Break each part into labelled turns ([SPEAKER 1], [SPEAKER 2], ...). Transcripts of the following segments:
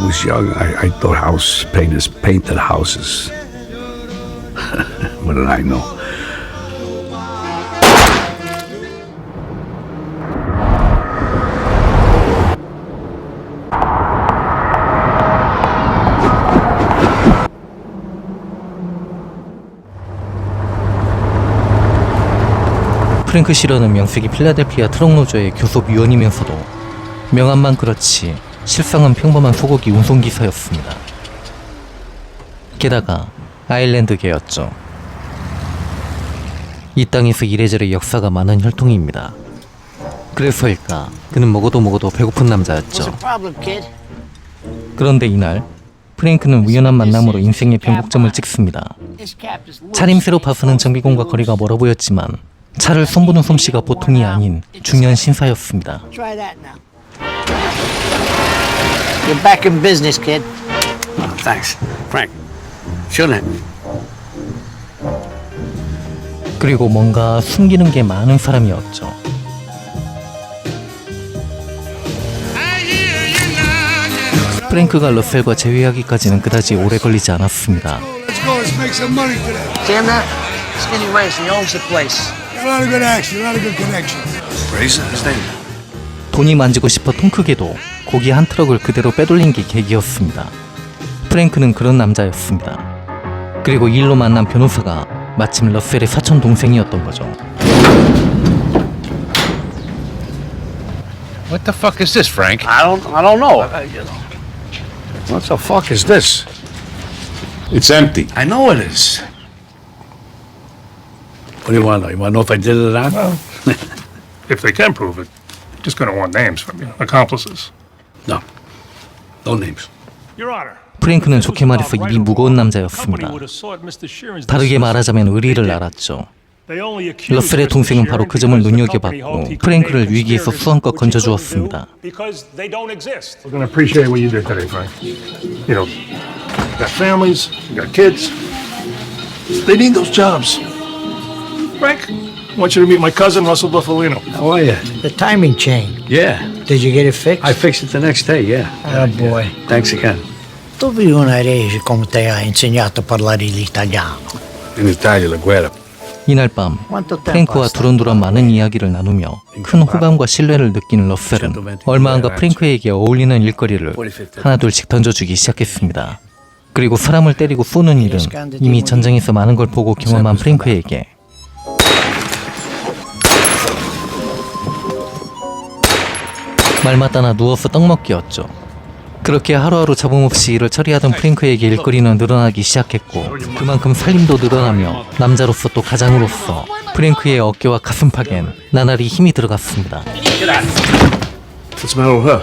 [SPEAKER 1] was young, I thought house painters painted houses. What did I know?
[SPEAKER 2] 프랭크 시러는 명색이 필라델피아 트럭 노조의 교섭위원이면서도 명함만 그렇지 실상은 평범한 소고기 운송기사였습니다. 게다가 아일랜드계였죠. 이 땅에서 이래저래 역사가 많은 혈통입니다. 그래서일까 그는 먹어도 배고픈 남자였죠. 그런데 이날 프랭크는 우연한 만남으로 인생의 변곡점을 찍습니다. 차림새로 봐서는 정비공과 거리가 멀어 보였지만 차를 손보는 솜씨가 보통이 아닌 중년 신사였습니다.
[SPEAKER 3] You're back in business, kid.
[SPEAKER 1] Thanks, Frank. 시원해.
[SPEAKER 2] 그리고 뭔가 숨기는 게 많은 사람이었죠. 프랭크가 러셀과 재회하기까지는 그다지 오래 걸리지 않았습니다.
[SPEAKER 3] Damn that. Skinny Racer, he owns the place.
[SPEAKER 4] A lot of good action, a lot of good connection.
[SPEAKER 1] Razor, his name.
[SPEAKER 2] 돈이 만지고 싶어 통 크게도 고기 한 트럭을 그대로 빼돌린 게 계기였습니다. 프랭크는 그런 남자였습니다. 그리고 이 일로 만난 변호사가 마침 러셀의 사촌 동생이었던 거죠.
[SPEAKER 5] What the fuck is this, Frank?
[SPEAKER 1] I don't know. What the fuck is this?
[SPEAKER 5] It's empty.
[SPEAKER 1] I know it is. What do you want to know? You want to know if I did it or not?
[SPEAKER 6] If they can prove it, just going to want names from you, accomplices.
[SPEAKER 1] No. No names.
[SPEAKER 6] Your Honor.
[SPEAKER 2] 프랭크는 좋게 말해서 입이 무거운 남자였습니다. 다르게 말하자면 의리를 알았죠. 러셀의 동생은 바로 그 점을 눈여겨봤고 프랭크를 위기에서 수완껏 건져주었습니다.
[SPEAKER 6] We're going to appreciate what you did today, Frank. You know, you got families, you got kids. They need those jobs. Frank, I want you to meet my cousin, Russell Buffalino.
[SPEAKER 1] How are you?
[SPEAKER 3] The timing chain.
[SPEAKER 1] Yeah.
[SPEAKER 3] Did you get it fixed?
[SPEAKER 1] I fixed it the next day, yeah.
[SPEAKER 3] Oh, boy.
[SPEAKER 1] Thanks again.
[SPEAKER 3] Dove una regi come te ha insegnato a parlare l'italiano?
[SPEAKER 1] In Italia, la guerra.
[SPEAKER 2] 이날 밤 프랭크와 두런두런 많은 이야기를 나누며 큰 호감과 신뢰를 느낀 러셀은 얼마 안가 프랭크에게 어울리는 일거리를 하나둘씩 던져주기 시작했습니다. 그리고 사람을 때리고 쏘는 일은 이미 전쟁에서 많은 걸 보고 경험한 프랭크에게 말 맞다나 누워서 떡 먹기였죠. 그렇게 하루하루 잡음없이 일을 처리하던 프랭크에게 일거리는 늘어나기 시작했고 그만큼 살림도 늘어나며 남자로서 또 가장으로서 프랭크의 어깨와 가슴팍엔 나날이 힘이 들어갔습니다.
[SPEAKER 1] What's the matter with her?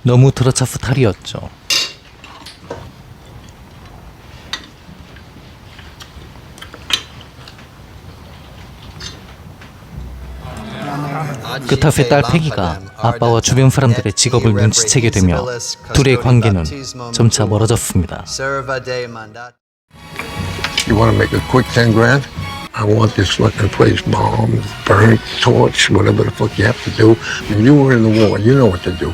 [SPEAKER 2] 너무 들어차서 탈이었죠. 그 탓에 딸 패기가 아빠와 주변 사람들의 직업을 눈치채게 되며 둘의 관계는 점차 멀어졌습니다.
[SPEAKER 7] You want to make a quick 10 grand? I want this fucking place bombed, burnt, torched, whatever the fuck you have to do. When you were in the war, you know what to do.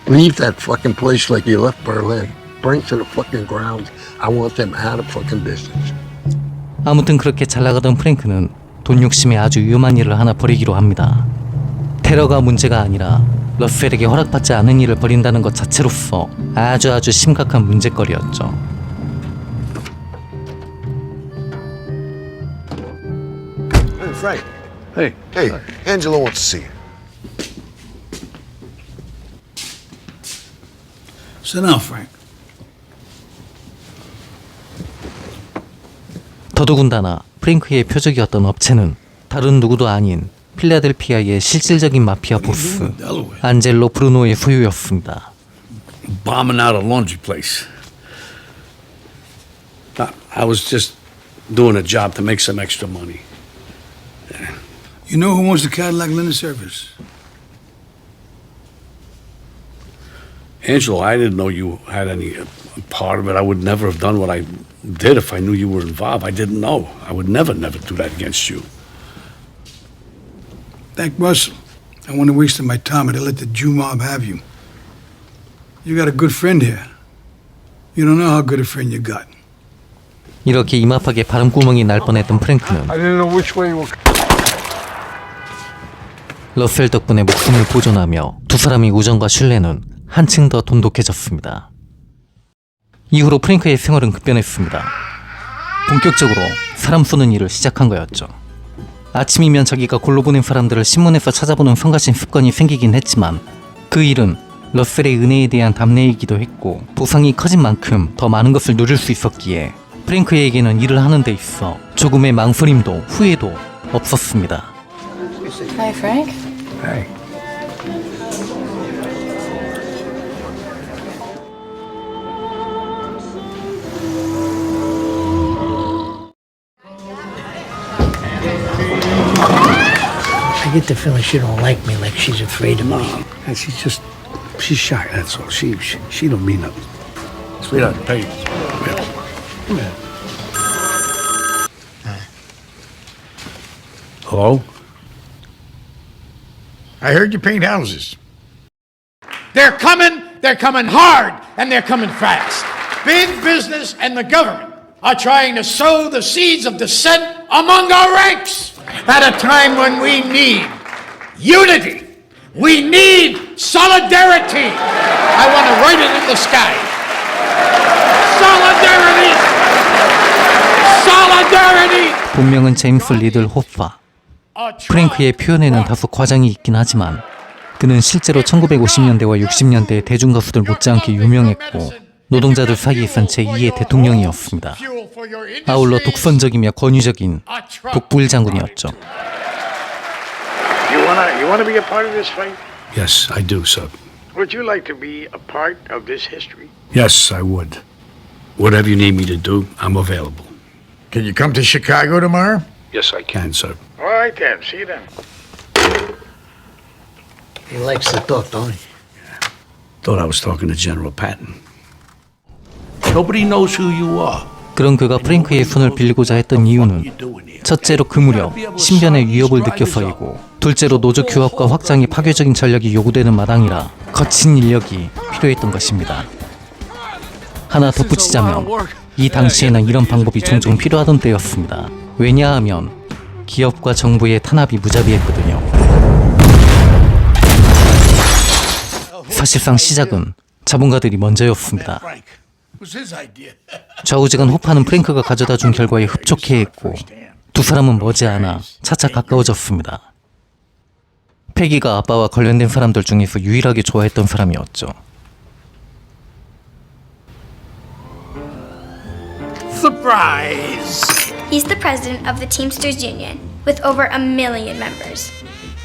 [SPEAKER 7] Leave that fucking place like you left Berlin. Burn to the fucking ground. I want them out of fucking business.
[SPEAKER 2] 아무튼 그렇게 잘 나가던 프랭크는 돈 욕심에 아주 위험한 일을 하나 벌이기로 합니다. 테러가 문제가 아니라 러셀에게 허락받지 않은 일을 벌인다는 것 자체로서 아주 심각한 문제거리였죠.
[SPEAKER 7] Hey, Frank.
[SPEAKER 1] Hey.
[SPEAKER 7] Hey, Angelo wants to see you.
[SPEAKER 4] Sit down, Frank.
[SPEAKER 2] 더더군다나 프랭크의 표적이었던 업체는 다른 누구도 아닌 필라델피아의 실질적인 마피아 보스 안젤로 브루노의 소유였습니다.
[SPEAKER 1] Bombing out a laundry place. I was just doing a job to make some extra money.
[SPEAKER 4] You know who owns the Cadillac linen service?
[SPEAKER 1] Angelo, I didn't know you had any part of it. I would never have done what I did if I knew you were involved. I didn't know. I would never do that against you.
[SPEAKER 4] Thank Russell. I wouldn't have wasted my time. I'd have let the Jew mob have you. You got a good friend here. You don't know how good a friend you got.
[SPEAKER 2] 이렇게 입 아파게 바람구멍이 날 뻔했던 프랭크는
[SPEAKER 7] I didn't know which way we're.
[SPEAKER 2] 러셀 덕분에 목숨을 보존하며 두 사람의 우정과 신뢰는 한층 더 돈독해졌습니다. 이후로 프랭크의 생활은 급변했습니다. 본격적으로 사람 쏘는 일을 시작한 거였죠. 아침이면 자기가 골로 보낸 사람들을 신문에서 찾아보는 성가신 습관이 생기긴 했지만 그 일은 러셀의 은혜에 대한 답례이기도 했고 보상이 커진 만큼 더 많은 것을 누릴 수 있었기에 프랭크에게는 일을 하는 데 있어 조금의 망설임도 후회도 없었습니다.
[SPEAKER 8] Hi, Frank.
[SPEAKER 1] Hey.
[SPEAKER 3] I get the feeling she don't like me, like she's afraid of me.
[SPEAKER 1] And she's shy, that's all. She don't mean nothing.
[SPEAKER 6] Sweetheart, pay.
[SPEAKER 1] Hello?
[SPEAKER 9] I heard you paint houses. They're coming hard, and they're coming fast. Big business and the government are trying to sow the seeds of dissent among our ranks at a time when we need unity. We need solidarity. I want to write it in the sky. Solidarity! Solidarity!
[SPEAKER 2] 본명은 제임스 리들 호파. 프랭크의 표현에는 다소 과장이 있긴 하지만 그는 실제로 1950년대와 60년대의 대중가수들 못지않게 유명했고 노동자들 사이에선 제2의 대통령이었습니다. 아울러 독선적이며 권위적인 독불 장군이었죠.
[SPEAKER 9] You wanna be a part of this fight?
[SPEAKER 1] Yes, I do, sir.
[SPEAKER 9] Would you like to be a part of this history?
[SPEAKER 1] Yes, I would. Whatever you need me to do, I'm available.
[SPEAKER 9] Can you come to Chicago tomorrow?
[SPEAKER 1] Yes, I can, sir.
[SPEAKER 9] All right then, see you then.
[SPEAKER 3] He likes to talk, don't he?
[SPEAKER 1] Thought I was talking to General Patton. Nobody knows who you are.
[SPEAKER 2] 그런 그가 프랭크의 손을 빌리고자 했던 이유는 첫째로 그 무렵 신변의 위협을 느껴서이고 둘째로 노조 규합과 확장이 파괴적인 전략이 요구되는 마당이라 거친 인력이 필요했던 것입니다. 하나 덧붙이자면 이 당시에는 이런 방법이 종종 필요하던 때였습니다. 왜냐하면 기업과 정부의 탄압이 무자비했거든요. 사실상 시작은 자본가들이 먼저였습니다. 좌우지간 호파는 프랭크가 가져다 준 결과에 흡족해했고 두 사람은 머지않아 차차 가까워졌습니다. 패기가 아빠와 관련된 사람들 중에서 유일하게 좋아했던 사람이었죠.
[SPEAKER 9] Surprise!
[SPEAKER 10] He's the president of the Teamsters Union with over 1 million members.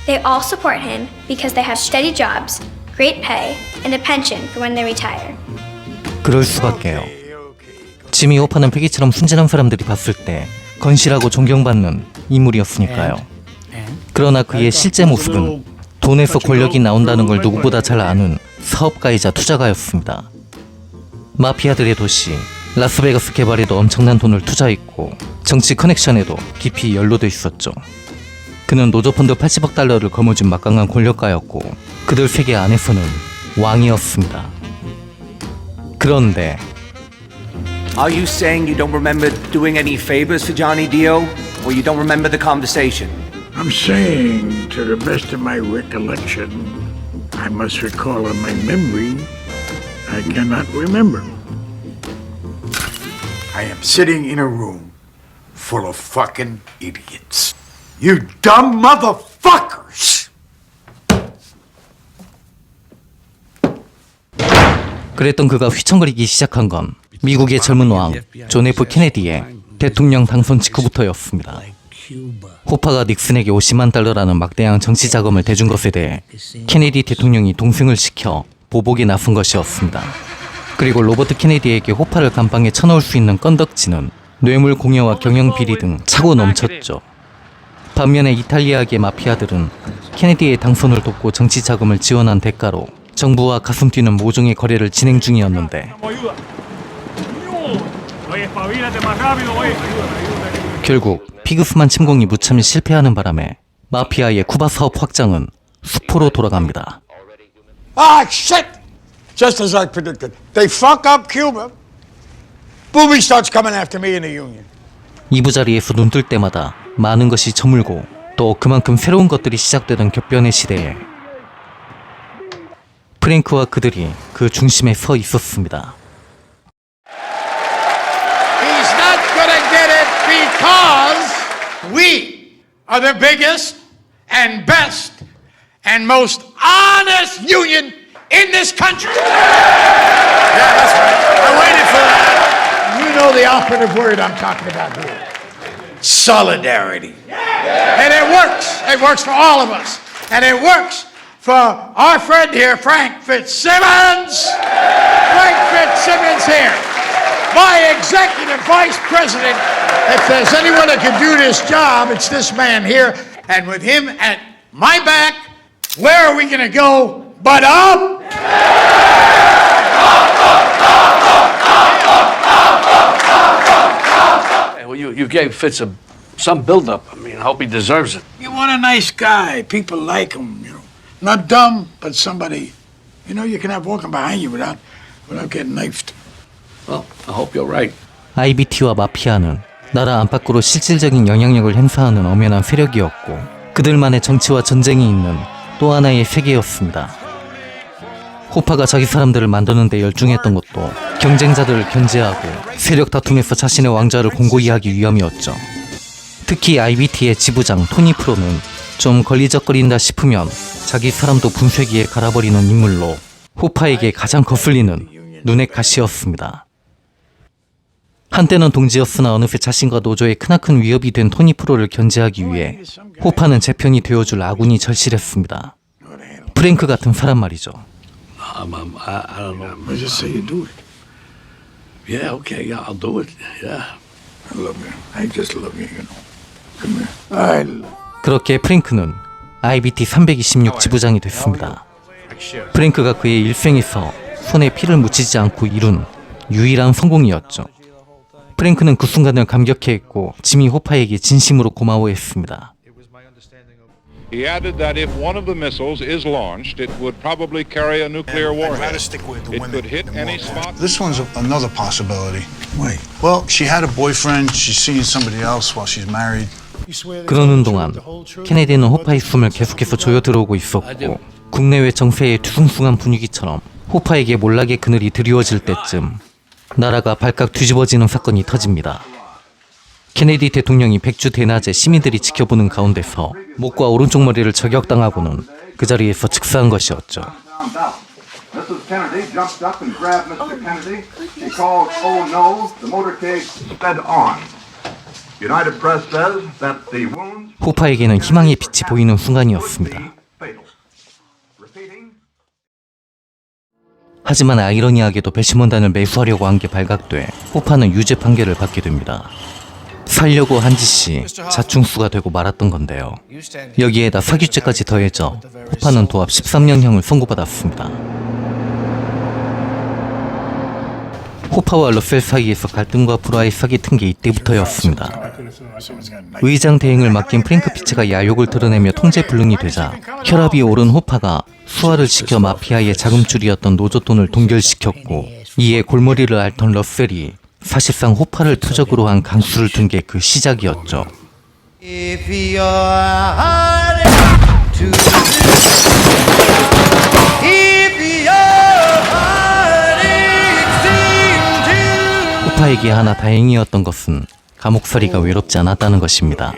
[SPEAKER 10] They all support him because they have steady jobs, great pay, and a pension for when they retire.
[SPEAKER 2] 그럴 수밖에요. 지미 호파는 패기처럼 순진한 사람들이 봤을 때 건실하고 존경받는 인물이었으니까요. 그러나 그의 실제 모습은 돈에서 권력이 나온다는 걸 누구보다 잘 아는 사업가이자 투자가였습니다. 마피아들의 도시 라스베가스 개발에도 엄청난 돈을 투자했고 정치 커넥션에도 깊이 연루돼 있었죠. 그는 노조펀드 80억 달러를 거머쥔 막강한 권력가였고 그들 세계 안에서는 왕이었습니다. 그런데
[SPEAKER 11] Are you saying you don't remember doing any favors for Johnny Dio? Or you don't remember the conversation?
[SPEAKER 9] I'm saying, to the best of my recollection, I must recall on my memory, I cannot remember. I am sitting in a room full of fucking idiots. You dumb motherfuckers!
[SPEAKER 2] 그랬던 그가 휘청거리기 시작한 건 미국의 젊은 왕 존 F 케네디의 대통령 당선 직후부터였습니다. 호파가 닉슨에게 $50만 달러라는 막대한 정치 자금을 대준 것에 대해 케네디 대통령이 동승을 시켜 보복에 나선 것이었습니다. 그리고 로버트 케네디에게 호파를 감방에 쳐넣을 수 있는 건덕지는 뇌물 공여와 경영 비리 등 차고 넘쳤죠. 반면에 이탈리아계 마피아들은 케네디의 당선을 돕고 정치 자금을 지원한 대가로 정부와 가슴 뛰는 모종의 거래를 진행 중이었는데 결국 피그스만 침공이 무참히 실패하는 바람에 마피아의 쿠바 사업 확장은 수포로 돌아갑니다.
[SPEAKER 9] Ah, shit! Just as I predicted. They fuck up Cuba. Booby starts coming after me in the Union.
[SPEAKER 2] 이부 자리에서 눈뜰 때마다 많은 것이 저물고 또 그만큼 새로운 것들이 시작되던 격변의 시대에 프랭크와 그들이 그 중심에 서 있었습니다.
[SPEAKER 9] He's not gonna get it because we are the biggest and best and most honest union in this country. Yeah, that's right. I waited for that. You know the operative word I'm talking about here. Solidarity. And it works. It works for all of us. And it works for our friend here, Frank Fitzsimmons. Frank Fitzsimmons here. My executive vice president. If there's anyone that can do this job, it's this man here. And with him at my back, where are we going to go but up?
[SPEAKER 1] Well, you gave Fitz some build-up. I mean, I hope he deserves it.
[SPEAKER 9] You want a nice guy. People like him, you know. Not dumb, but somebody, you know, you can have walking behind you without getting knifed.
[SPEAKER 1] Well, I hope you're right.
[SPEAKER 2] IBT와 마피아는 나라 안팎으로 실질적인 영향력을 행사하는 엄연한 세력이었고 그들만의 정치와 전쟁이 있는 또 하나의 세계였습니다. 호파가 자기 사람들을 만드는 데 열중했던 것도 경쟁자들을 견제하고 세력 다툼에서 자신의 왕좌를 공고히 하기 위함이었죠. 특히 IBT의 지부장 토니 프로는 좀 걸리적거린다 싶으면 자기 사람도 분쇄기에 갈아버리는 인물로 호파에게 가장 거슬리는 눈의 가시였습니다. 한때는 동지였으나 어느새 자신과 노조의 크나큰 위협이 된 토니 프로를 견제하기 위해 호파는 재편이 되어줄 아군이 절실했습니다. 프랭크 같은 사람 말이죠.
[SPEAKER 1] I don't know.
[SPEAKER 9] I just say you do it.
[SPEAKER 1] Yeah, okay, yeah, I'll do it. Yeah.
[SPEAKER 9] I love you. I just love you, you know. Come here. I love
[SPEAKER 2] 그렇게 프랭크는 IBT 326 지부장이 됐습니다. 프랭크가 그의 일생에서 손에 피를 묻히지 않고 이룬 유일한 성공이었죠. 프랭크는 그 순간을 감격해했고 지미 호파에게 진심으로 고마워했습니다.
[SPEAKER 5] He added that if one of the missiles is launched, it would probably carry a nuclear warhead. It could hit any spot.
[SPEAKER 12] This one's another possibility.
[SPEAKER 9] Wait.
[SPEAKER 12] Well, she had a boyfriend. She's seeing somebody else while she's married.
[SPEAKER 2] 그러는 동안 케네디는 호파의 숨을 계속해서 조여 들어오고 있었고 국내외 정세의 뒤숭숭한 분위기처럼 호파에게 몰락의 그늘이 드리워질 때쯤 나라가 발칵 뒤집어지는 사건이 터집니다. 케네디 대통령이 백주 대낮에 시민들이 지켜보는 가운데서 목과 오른쪽 머리를 저격당하고는 그 자리에서 즉사한 것이었죠.
[SPEAKER 13] Mrs. Kennedy jumped up and grabbed Mr. Kennedy. She called, "Oh no!" The motorcade sped on. United Press says that the wounds.
[SPEAKER 2] 호파에게는 희망의 빛이 보이는 순간이었습니다. 하지만 아이러니하게도 배심원단을 매수하려고 한 게 발각돼 호파는 유죄 판결을 받게 됩니다. 살려고 한 짓이 자충수가 되고 말았던 건데요. 여기에다 사기죄까지 더해져 호파는 도합 13년형을 선고받았습니다. 호파와 러셀 사이에서 갈등과 불화의 싹이 튼 게 이때부터였습니다. 의장 대행을 맡긴 프랭크 피츠가 야욕을 드러내며 통제불능이 되자 혈압이 오른 호파가 수화를 시켜 마피아의 자금줄이었던 노조 돈을 동결시켰고 이에 골머리를 앓던 러셀이 사실상 호파를 표적으로 한 강수를 둔 게 그 시작이었죠. 호파에게 하나 다행이었던 것은 감옥살이가 외롭지 않았다는 것입니다.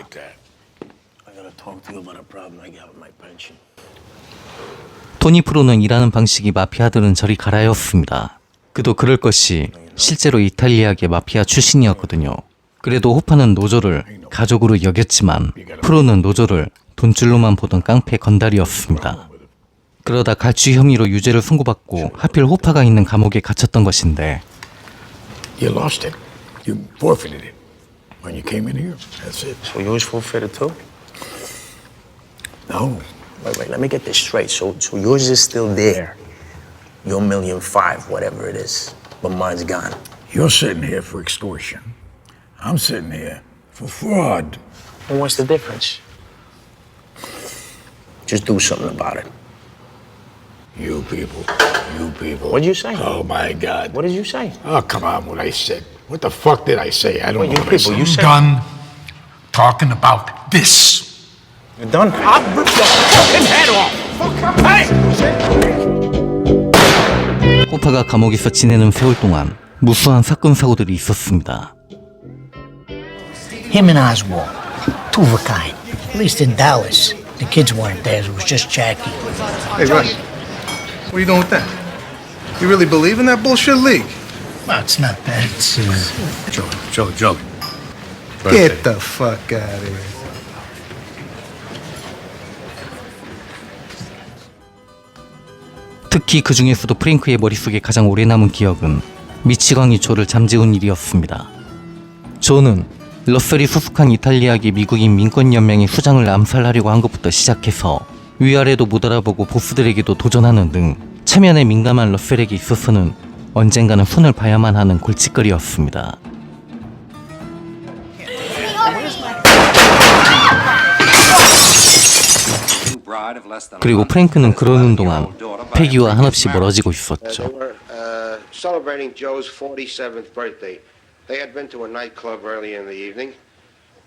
[SPEAKER 2] 토니 프로는 일하는 방식이 마피아들은 저리 가라였습니다. 그도 그럴 것이 실제로 이탈리아계 마피아 출신이었거든요. 그래도 호파는 노조를 가족으로 여겼지만 프로는 노조를 돈줄로만 보던 깡패 건달이었습니다. 그러다 갈취 혐의로 유죄를 선고받고 하필 호파가 있는 감옥에 갇혔던 것인데
[SPEAKER 9] You lost it. You forfeited it when you came in here. That's it.
[SPEAKER 14] So yours forfeited too?
[SPEAKER 9] No.
[SPEAKER 14] Wait, let me get this straight. So yours is still there. Your $1.5 million, whatever it is. But mine's gone.
[SPEAKER 9] You're sitting here for extortion. I'm sitting here for fraud.
[SPEAKER 14] And what's the difference? Just do something about it.
[SPEAKER 9] You people.
[SPEAKER 14] What'd you say?
[SPEAKER 9] Oh my God.
[SPEAKER 14] What did you say?
[SPEAKER 9] Oh, come on, what I said. What the fuck did I say? I don't know
[SPEAKER 14] you
[SPEAKER 9] what I
[SPEAKER 14] people,
[SPEAKER 9] said.
[SPEAKER 14] you said...
[SPEAKER 9] Done talking about this.
[SPEAKER 14] You're done?
[SPEAKER 9] I'll rip your fucking head off.
[SPEAKER 2] 호파가 감옥에서 지내는 세월 동안 무수한 사건 사고들이 있었습니다.
[SPEAKER 3] Him and Oswald, two of a kind. At least in Dallas, the kids weren't there. It was just Jackie.
[SPEAKER 6] Hey, Russ. What are you doing with that? You really believe in that bullshit league?
[SPEAKER 3] Well, it's not that. It's
[SPEAKER 1] Joe.
[SPEAKER 6] Get the fuck out of here.
[SPEAKER 2] 특히 그 중에서도 프랭크의 머릿속에 가장 오래 남은 기억은 미치광이 조를 잠재운 일이었습니다. 조는 러셀이 수숙한 이탈리아계 미국인 민권연맹의 수장을 암살하려고 한 것부터 시작해서 위아래도 못 알아보고 보스들에게도 도전하는 등 체면에 민감한 러셀에게 있어서는 언젠가는 손을 봐야만 하는 골칫거리였습니다. 그리고 프랭크는 그러는 동안 패기와 한없이 멀어지고 있었죠.
[SPEAKER 15] Celebrating Joe's 47th birthday. They had been to a nightclub early in the evening.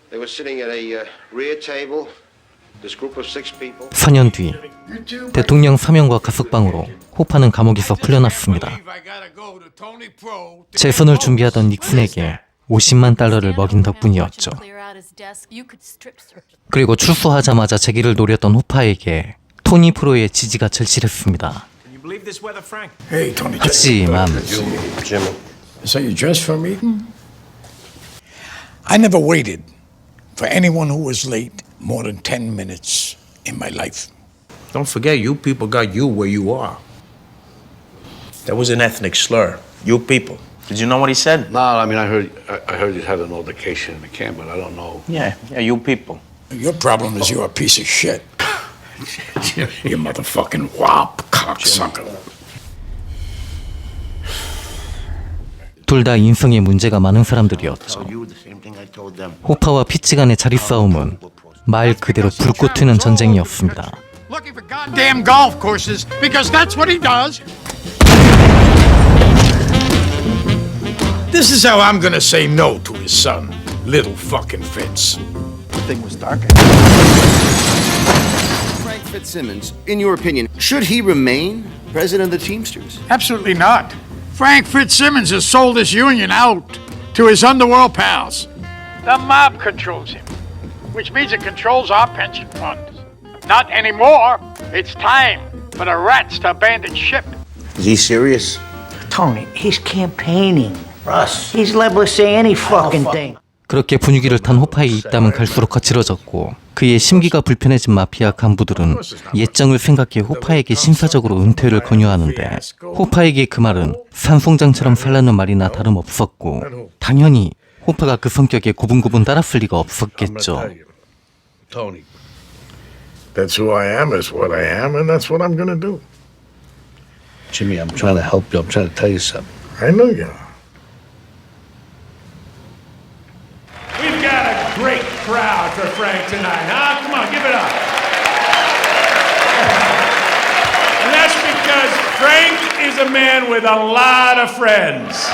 [SPEAKER 15] They were sitting at a rear table. This group of 6 people.
[SPEAKER 2] 4년 뒤 대통령 사면과 가석방으로 호파는 감옥에서 풀려났습니다. 재선을 준비하던 닉슨에게 $50만 먹인 덕분이었죠. 그리고 출소하자마자 재기를 노렸던 호파에게 토니 프로의 지지가 절실했습니다.
[SPEAKER 9] Hey, Tony.
[SPEAKER 2] 하지만
[SPEAKER 14] Jimmy.
[SPEAKER 9] So you dressed for me? I never waited for anyone who was late more than 10 minutes in my life.
[SPEAKER 14] Don't forget, you people got you where you are. That was an ethnic slur. You people. Did you know what he said?
[SPEAKER 1] No, I mean, I heard you had an altercation in the camp, but I don't know.
[SPEAKER 14] Yeah, you people.
[SPEAKER 9] Your problem is you're a piece of shit. You motherfucking wop cocksucker.
[SPEAKER 2] 둘 다 인성에 문제가 많은 사람들이었죠. 호파와 피치 간의 자리 싸움은 말 그대로 불꽃 튀는 전쟁이었습니다.
[SPEAKER 9] Looking for goddamn golf courses because that's what he does. This is how I'm gonna say no to his son, little fucking Fitz.
[SPEAKER 6] The thing was dark.
[SPEAKER 16] Frank Fitzsimmons, in your opinion, should he remain president of the Teamsters?
[SPEAKER 9] Absolutely not. Frank Fitzsimmons has sold this union out to his underworld pals. The mob controls him, which means it controls our pension funds. Not anymore. It's time for the rats to abandon ship.
[SPEAKER 16] Is he serious?
[SPEAKER 3] Tony, he's campaigning. Russ, he's liable to say any fucking thing.
[SPEAKER 2] 그렇게 분위기를 탄 호파의 입담은 갈수록 거칠어졌고 그의 심기가 불편해진 마피아 간부들은 예정을 생각해 호파에게 신사적으로 은퇴를 권유하는데 호파에게 그 말은 산송장처럼 살라는 말이나 다름없었고 당연히 호파가 그 성격에 고분고분 따랐을 리가 없었겠죠.
[SPEAKER 1] Tony.
[SPEAKER 6] That's who I am, is what I am, and that's what I'm gonna do.
[SPEAKER 1] Jimmy, I'm trying to help you. I'm trying to tell you something.
[SPEAKER 6] I know you are.
[SPEAKER 9] We've got a great crowd for Frank tonight, huh? Come on, give it up. And that's because Frank is a man with a lot of friends.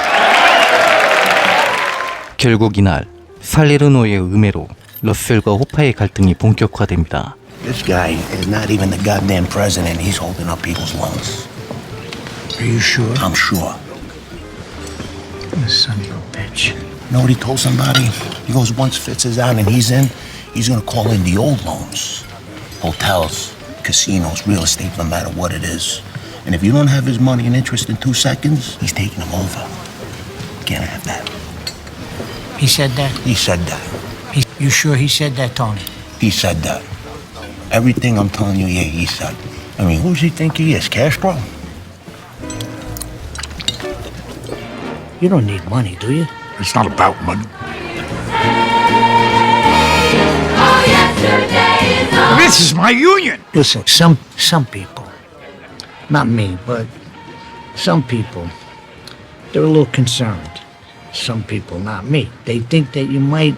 [SPEAKER 2] 결국 이날 살레르노의 음해로 러셀과 호파의 갈등이 본격화됩니다.
[SPEAKER 14] This guy is not even the goddamn president. He's holding up people's loans.
[SPEAKER 3] Are you sure?
[SPEAKER 14] I'm sure.
[SPEAKER 3] Son of a bitch.
[SPEAKER 14] You know what he told somebody? He goes, once Fitz is out and he's in, he's gonna call in the old loans. Hotels, casinos, real estate, no matter what it is. And if you don't have his money and interest in 2 seconds, he's taking them over. Can't have that.
[SPEAKER 3] He said that?
[SPEAKER 14] He said that.
[SPEAKER 3] You sure he said that, Tony?
[SPEAKER 14] He said that. Everything I'm telling you, yeah, he said. I mean, who does he think he is, Castro?
[SPEAKER 3] You don't need money, do you?
[SPEAKER 9] It's not about money. This is my union.
[SPEAKER 3] Listen, some people, not me, but some people, they're a little concerned. Some people, not me. They think that you might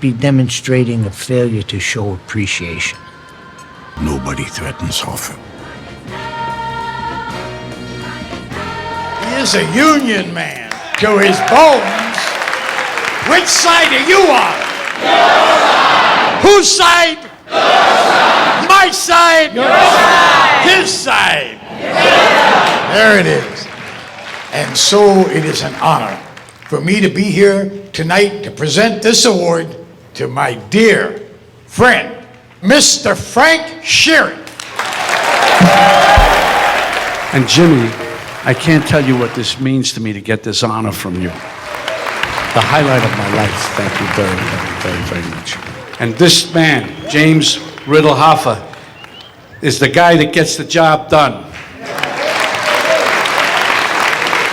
[SPEAKER 3] be demonstrating a failure to show appreciation.
[SPEAKER 14] Nobody threatens Hoffa.
[SPEAKER 9] He is a Union man to his bones. Which side are you on? Whose side? My side? His side. There it is. And so it is an honor for me to be here tonight to present this award to my dear friend, Mr. Frank Sheeran.
[SPEAKER 1] And Jimmy, I can't tell you what this means to me to get this honor from you. The highlight of my life. Thank you very, very, very, very much. And this man, James Riddle Hoffa, is the guy that gets the job done.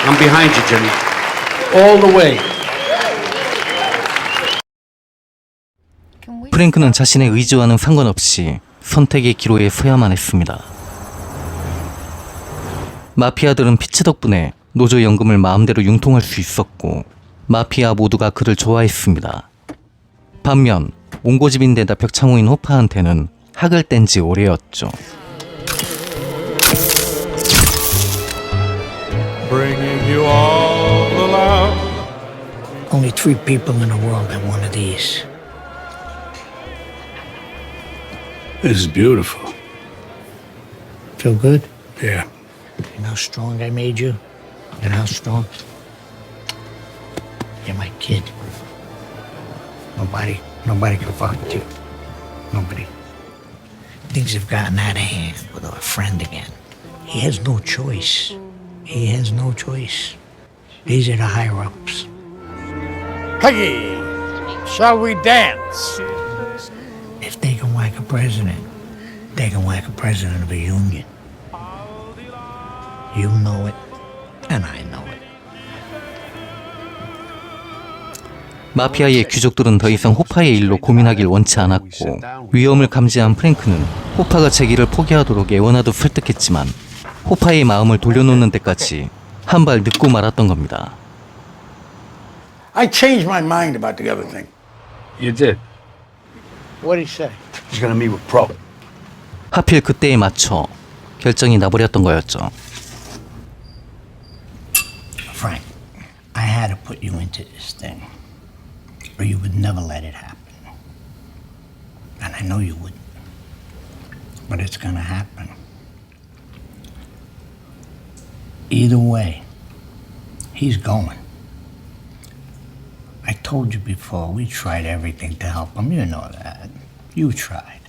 [SPEAKER 1] I'm behind you, Jimmy. All the way.
[SPEAKER 2] 프랭크는 자신의 의지와는 상관없이 선택의 기로에 서야만 했습니다. 마피아들은 피치 덕분에 노조연금을 마음대로 융통할 수 있었고 마피아 모두가 그를 좋아했습니다. 반면 옹고집인데다 벽창호인 호파한테는 학을 뗀 지 오래였죠.
[SPEAKER 9] Bringing you all the love.
[SPEAKER 3] Only 3 people in the world have one of these.
[SPEAKER 1] This is beautiful.
[SPEAKER 3] Feel good?
[SPEAKER 1] Yeah.
[SPEAKER 3] You know how strong I made you? You know how strong? You're my kid. Nobody can fuck with you. Nobody. Things have gotten out of hand with our friend again. He has no choice. He has no choice. These are the higher-ups.
[SPEAKER 9] Peggy, shall we dance?
[SPEAKER 3] If they can whack a president, they can whack a president of a union. You know it, and I know it.
[SPEAKER 2] 마피아의 귀족들은 더 이상 호파의 일로 고민하길 원치 않았고 위험을 감지한 프랭크는 호파가 제기를 포기하도록 애원하듯 설득했지만 호파의 마음을 돌려놓는 데까지 한 발 늦고 말았던 겁니다.
[SPEAKER 9] I changed my mind about the other thing.
[SPEAKER 1] You did.
[SPEAKER 9] What did he say?
[SPEAKER 1] He's gonna meet with Pro.
[SPEAKER 2] 하필 그때에 맞춰 결정이 나버렸던 거였죠.
[SPEAKER 3] Frank, I had to put you into this thing, or you would never let it happen. And I know you wouldn't. But it's gonna happen. Either way, he's going. I told you before, we tried everything to help him. You know that. You tried.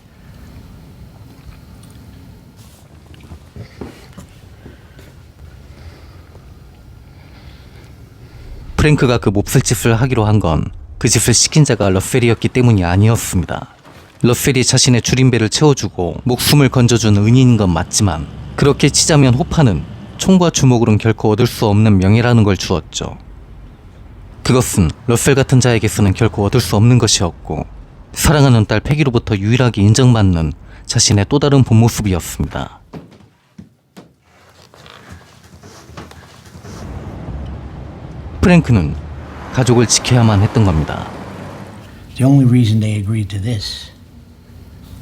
[SPEAKER 2] 프랭크가 그 몹쓸 짓을 하기로 한 건 그 짓을 시킨 자가 러셀이었기 때문이 아니었습니다. 러셀이 자신의 줄임배를 채워주고 목숨을 건져준 은인인 건 맞지만 그렇게 치자면 호파는 총과 주먹으로는 결코 얻을 수 없는 명예라는 걸 주었죠. 그것은 러셀 같은 자에게서는 결코 얻을 수 없는 것이었고 사랑하는 딸 패기로부터 유일하게 인정받는 자신의 또 다른 본 모습이었습니다. 프랭크는 가족을 지켜야만 했던 겁니다.
[SPEAKER 3] The only reason they agreed to this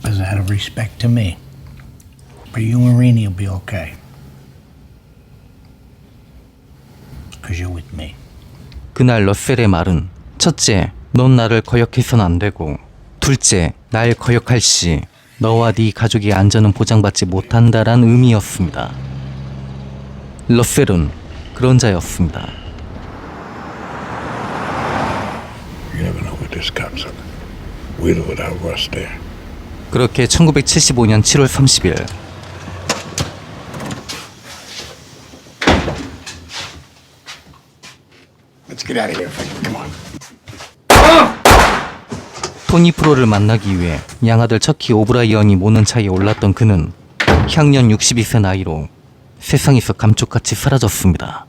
[SPEAKER 3] was out of respect to me. But you and Rainey will be okay. Because you're with me.
[SPEAKER 2] 그날 러셀의 말은 첫째, 넌 나를 거역해서는 안 되고 둘째, 날 거역할 시 너와 네 가족의 안전은 보장받지 못한다란 의미였습니다. 러셀은 그런 자였습니다.
[SPEAKER 7] You never know what this comes up. With or without Russ there.
[SPEAKER 2] 그렇게 1975년 7월 30일
[SPEAKER 9] Let's get out of here, Frank. Come on.
[SPEAKER 2] 토니 프로를 만나기 위해 양아들 척키 오브라이언이 모는 차에 올랐던 그는 향년 62세 나이로 세상에서 감쪽같이 사라졌습니다.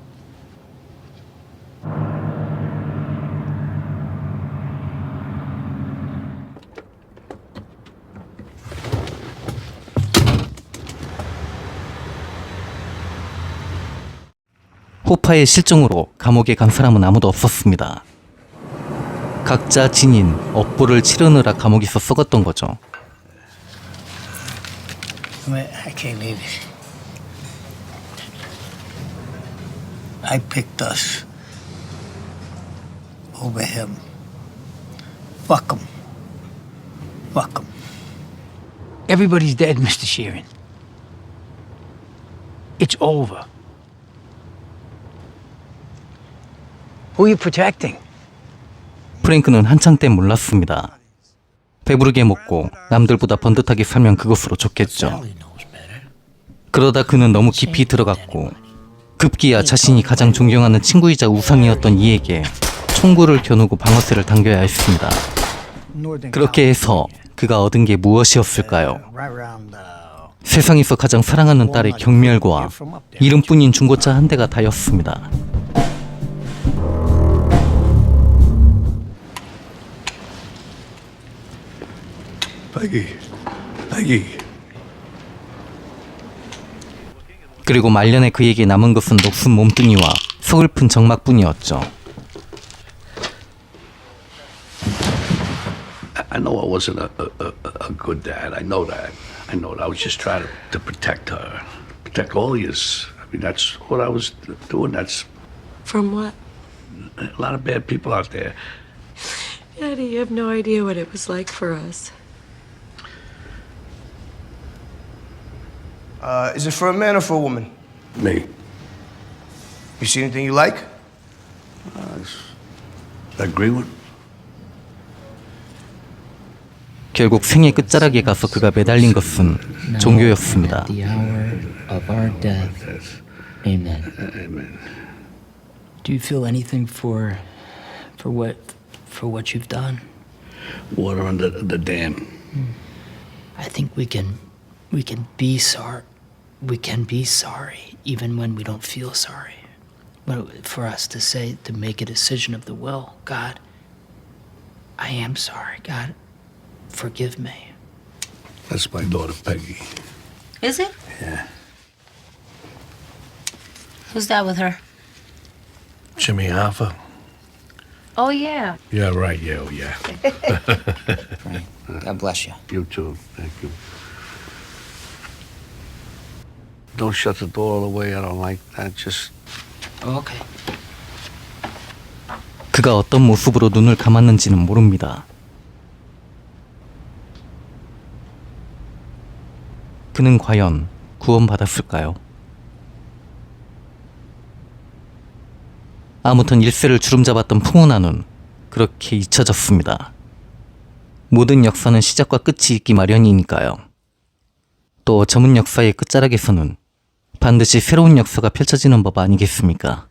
[SPEAKER 2] 호파의 실종으로 감옥에 간 사람은 아무도 없었습니다. 각자 지닌 업보를 치르느라 감옥에서 썩었던 거죠.
[SPEAKER 3] I can't leave it. I picked us over him. Fuck him. Fuck him. Everybody's dead, Mr. Sheeran. It's over. Who are you protecting?
[SPEAKER 2] 프랭크는 한창 때 몰랐습니다. 배부르게 먹고 남들보다 번듯하게 살면 그것으로 좋겠죠. 그러다 그는 너무 깊이 들어갔고 급기야 자신이 가장 존경하는 친구이자 우상이었던 이에게 총구를 겨누고 방어쇠를 당겨야 했습니다. 그렇게 해서 그가 얻은 게 무엇이었을까요? 세상에서 가장 사랑하는 딸의 경멸과 이름뿐인 중고차 한 대가 다였습니다.
[SPEAKER 1] Peggy.
[SPEAKER 2] 그리고 말년에 그에게 남은 것은 녹슨 몸뚱이와 서글픈 정막뿐이었죠.
[SPEAKER 1] I know I wasn't a good dad. I know that. I was just trying to protect her, protect all of us. I mean, that's what I was doing. That's
[SPEAKER 8] From what?
[SPEAKER 1] a lot of bad people out there.
[SPEAKER 8] Daddy, you have no idea what it was like for us.
[SPEAKER 17] Is it for a man or for a woman?
[SPEAKER 1] Me.
[SPEAKER 17] You see anything you like?
[SPEAKER 1] That green one?
[SPEAKER 2] 결국 생의 끝자락에 가서 그가 매달린 것은 종교였습니다.
[SPEAKER 18] The hour of our death. Amen.
[SPEAKER 1] Amen.
[SPEAKER 18] Do you feel anything for what you've done?
[SPEAKER 1] Water under the dam.
[SPEAKER 18] I think we can be sorry. We can be sorry even when we don't feel sorry. But for us to say, to make a decision of the will, God, I am sorry. God, forgive me.
[SPEAKER 1] That's my daughter, Peggy.
[SPEAKER 8] Is it?
[SPEAKER 1] Yeah.
[SPEAKER 8] Who's that with her?
[SPEAKER 12] Jimmy Hoffa.
[SPEAKER 8] Oh, yeah.
[SPEAKER 1] Yeah, right. Yeah, oh, yeah.
[SPEAKER 18] God bless you.
[SPEAKER 1] You too. Thank you. Don't shut the door all the way. I don't like that. Just.
[SPEAKER 18] Okay.
[SPEAKER 2] 그가 어떤 모습으로 눈을 감았는지는 모릅니다. 그는 과연 구원받았을까요? 아무튼 일세를 주름잡았던 풍운한 눈, 그렇게 잊혀졌습니다. 모든 역사는 시작과 끝이 있기 마련이니까요. 또 전문 역사의 끝자락에서는 반드시 새로운 역사가 펼쳐지는 법 아니겠습니까?